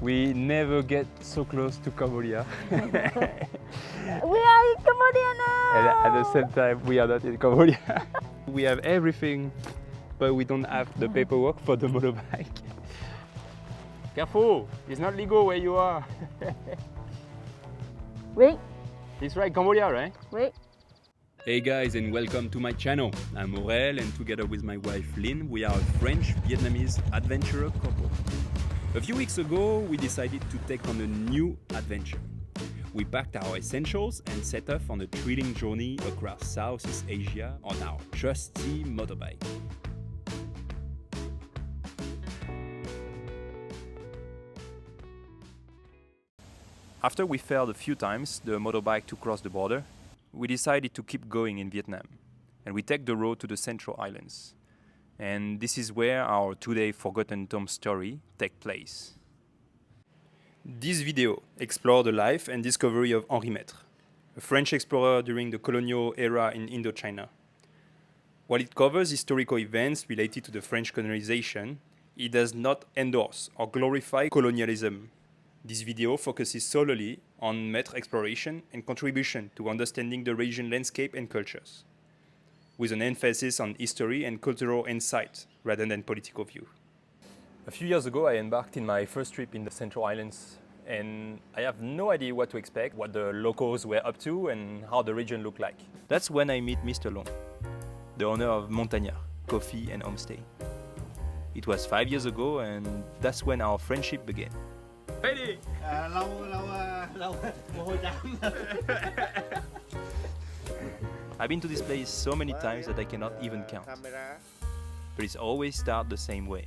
We never get so close to Cambodia. We are in Cambodia now! And at the same time, we are not in Cambodia. We have everything, but we don't have the paperwork for the motorbike. Careful! It's not legal where you are. Wait, It's right, Cambodia, right? wait. Hey guys, and welcome to my channel. I'm Aurel, and together with my wife Lynn, we are a French-Vietnamese adventurer couple. A few weeks ago, we decided to take on a new adventure. We packed our essentials and set off on a thrilling journey across Southeast Asia on our trusty motorbike. After we failed a few times the motorbike to cross the border, we decided to keep going in Vietnam, and we take the road to the Central Highlands. And this is where our today forgotten Tom story takes place. This video explores the life and discovery of Henri Maitre, a French explorer during the colonial era in Indochina. While it covers historical events related to the French colonization, it does not endorse or glorify colonialism. This video focuses solely on Maitre exploration and contribution to understanding the region landscape and cultures, with an emphasis on history and cultural insight rather than political view. A few years ago, I embarked in my first trip in the Central Highlands, and I have no idea what to expect, what the locals were up to, and how the region looked like. That's when I meet Mr. Long, the owner of Montagnard, coffee and homestay. It was 5 years ago, and that's when our friendship began. Ready? I've been to this place so many times that I cannot even count. But it's always started the same way.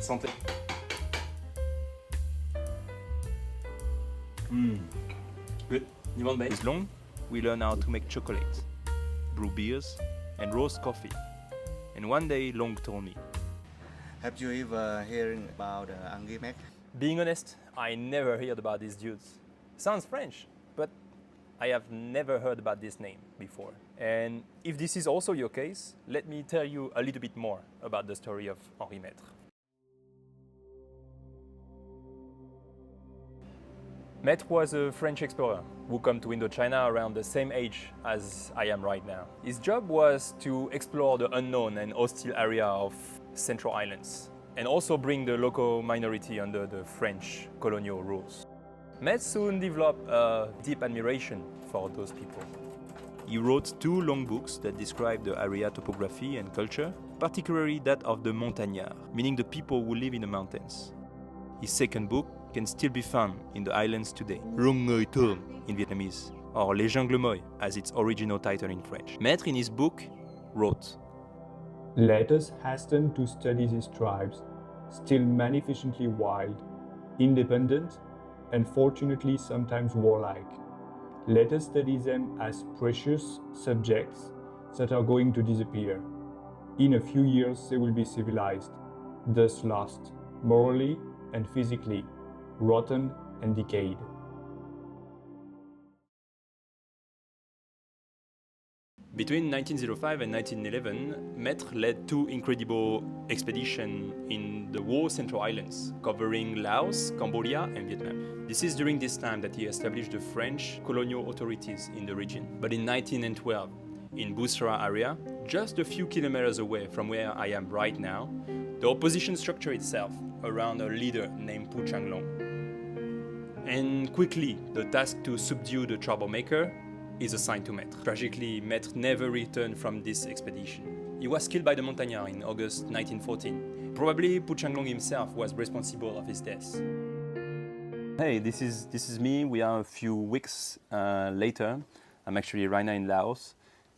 Santé. Good. You want base? With Long, we learn how to make chocolate, brew beers, and roast coffee. And one day, Long told me, Have you ever heard about Henri Maitre? being honest, I never heard about these dudes. Sounds French, but I have never heard about this name before. And if this is also your case, let me tell you a little bit more about the story of Henri Maitre. Maitre was a French explorer who came to Indochina around the same age as I am right now. His job was to explore the unknown and hostile area of Central Highlands and also bring the local minority under the French colonial rules. Maitre soon developed a deep admiration for those people. He wrote 2 long books that describe the area topography and culture, particularly that of the Montagnard, meaning the people who live in the mountains. His second book can still be found in the islands today, in Vietnamese, or Les Jungles Moi, as its original title in French. Maitre, in his book, wrote, Let us hasten to study these tribes, still magnificently wild, independent, and fortunately sometimes warlike. Let us study them as precious subjects that are going to disappear. In a few years they will be civilized, thus lost, morally and physically, rotten and decayed. Between 1905 and 1911, Maitre led 2 incredible expeditions in the whole Central Highlands, covering Laos, Cambodia, and Vietnam. This is during this time that he established the French colonial authorities in the region. But in 1912, in Busra area, just a few kilometers away from where I am right now, the opposition structured itself around a leader named Pu Changlong. And quickly, the task to subdue the troublemaker is assigned to Maitre. Tragically, Maitre never returned from this expedition. He was killed by the Montagnards in August 1914. Probably Pu Changlong himself was responsible of his death. Hey, this is me. We are a few weeks later. I'm actually right now in Laos.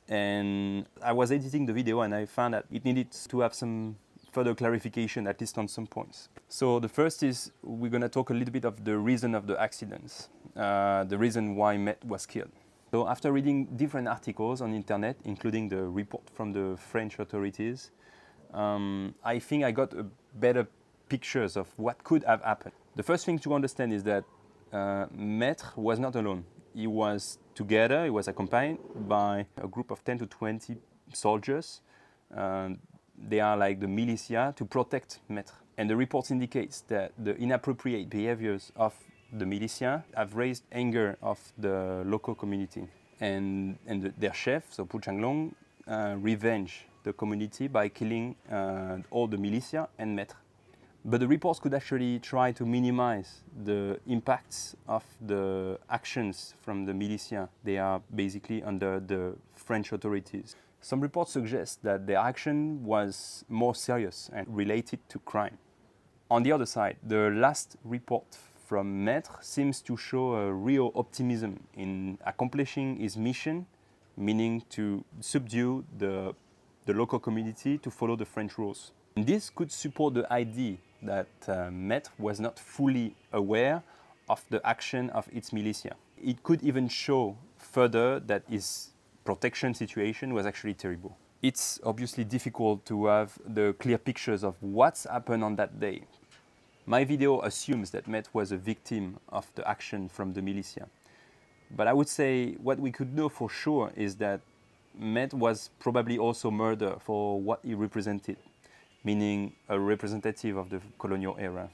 And I was editing the video and I found that it needed to have some further clarification, at least on some points. So the first is we're going to talk a little bit of the reason of the accidents, the reason why Maitre was killed. So after reading different articles on the internet, including the report from the French authorities, I think I got a better pictures of what could have happened. The first thing to understand is that Maitre was not alone. He was together, he was accompanied by a group of 10 to 20 soldiers. They are like the militia to protect Maitre. And the reports indicates that the inappropriate behaviors of the militia have raised anger of the local community. And their chef, so Pu Changlong, revenge the community by killing all the militia and Maitre. But the reports could actually try to minimize the impacts of the actions from the militia. They are basically under the French authorities. Some reports suggest that their action was more serious and related to crime. On the other side, the last report from Maitre seems to show a real optimism in accomplishing his mission, meaning to subdue the local community to follow the French rules. And this could support the idea that Maitre was not fully aware of the action of its militia. It could even show further that his protection situation was actually terrible. It's obviously difficult to have the clear pictures of what's happened on that day. My video assumes that Maitre was a victim of the action from the militia. But I would say what we could know for sure is that Maitre was probably also murdered for what he represented, meaning a representative of the colonial era.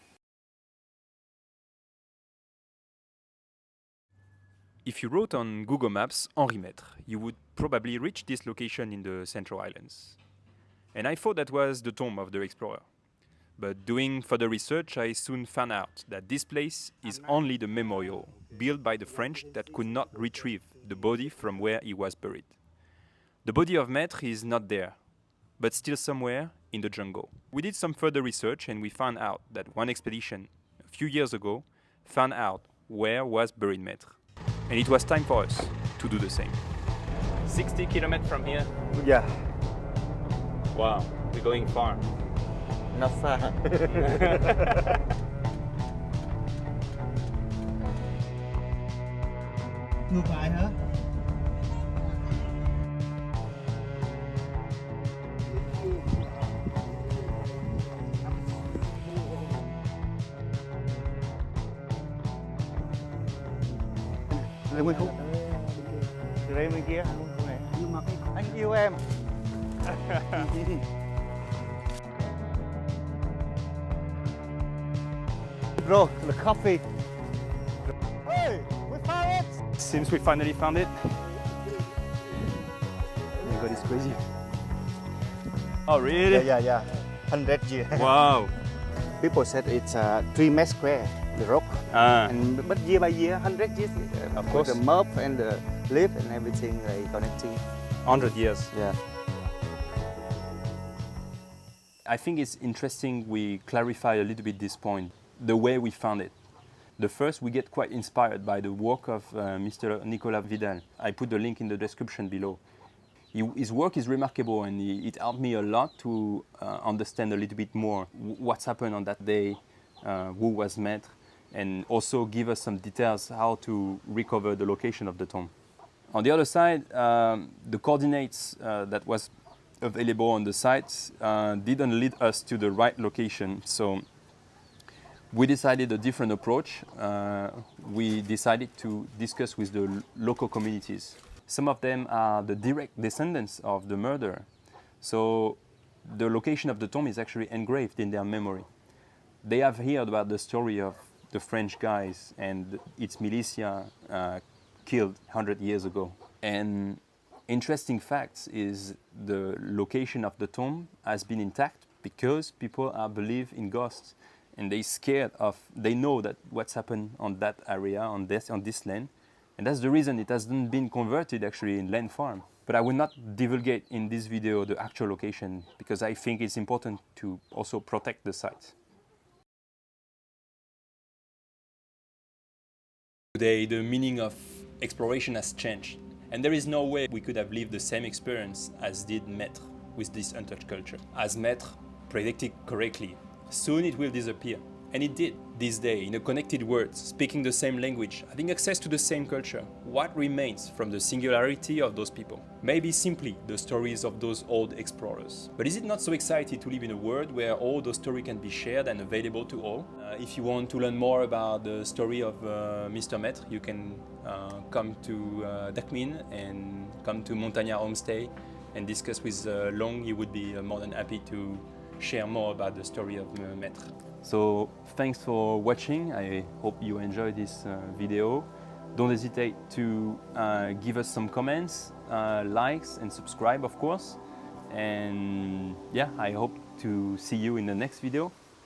If you wrote on Google Maps Henri Maitre, you would probably reach this location in the Central Highlands. And I thought that was the tomb of the explorer. But doing further research, I soon found out that this place is only the memorial built by the French that could not retrieve the body from where he was buried. The body of Maitre is not there, but still somewhere in the jungle. We did some further research and we found out that one expedition a few years ago found out where was buried Maitre. And it was time for us to do the same. 60 kilometers from here? Yeah, Wow, we're going far. not far. Ngược lại hả? Lên Nguyên Phúc. Từ đây bên kia. Nhưng mà cái Anh yêu em. Bro, the coffee. Hey, we found it. Seems we finally found it. Oh my God, it's crazy. Oh, really? Yeah. 100 years. Wow. People said it's 3 meters square, the rock. But year by year, 100 years. Of course. The mob and the leaf and everything like connecting. 100 years. Yeah. I think it's interesting we clarify a little bit this point, the way we found it. The first, we get quite inspired by the work of Mr. Nicolas Vidal. I put the link in the description below. His work is remarkable and it helped me a lot to understand a little bit more what's happened on that day, who was Maitre, and also give us some details how to recover the location of the tomb. On the other side, the coordinates that was available on the site didn't lead us to the right location, so we decided a different approach. We decided to discuss with the local communities. Some of them are the direct descendants of the murderer, so the location of the tomb is actually engraved in their memory. They have heard about the story of the French guys and its militia killed 100 years ago. And interesting fact is the location of the tomb has been intact because people are believe in ghosts and they know that what's happened on that area, on this land. And that's the reason it hasn't been converted actually in land farm. But I will not divulgate in this video the actual location because I think it's important to also protect the site. Today, the meaning of exploration has changed, and there is no way we could have lived the same experience as did Maitre with this untouched culture. As Maitre predicted correctly, soon it will disappear, And it did. This day, in a connected world, speaking the same language, having access to the same culture, what remains from the singularity of those people? Maybe simply the stories of those old explorers. But is it not so exciting to live in a world where all those stories can be shared and available to all? If you want to learn more about the story of Mr. Maitre, you can come to Dak Min and come to Montagnard Homestay and discuss with Long. He would be more than happy to share more about the story of Maitre. So thanks for watching. I hope you enjoyed this video. Don't hesitate to give us some comments, likes and subscribe, of course. And yeah, I hope to see you in the next video.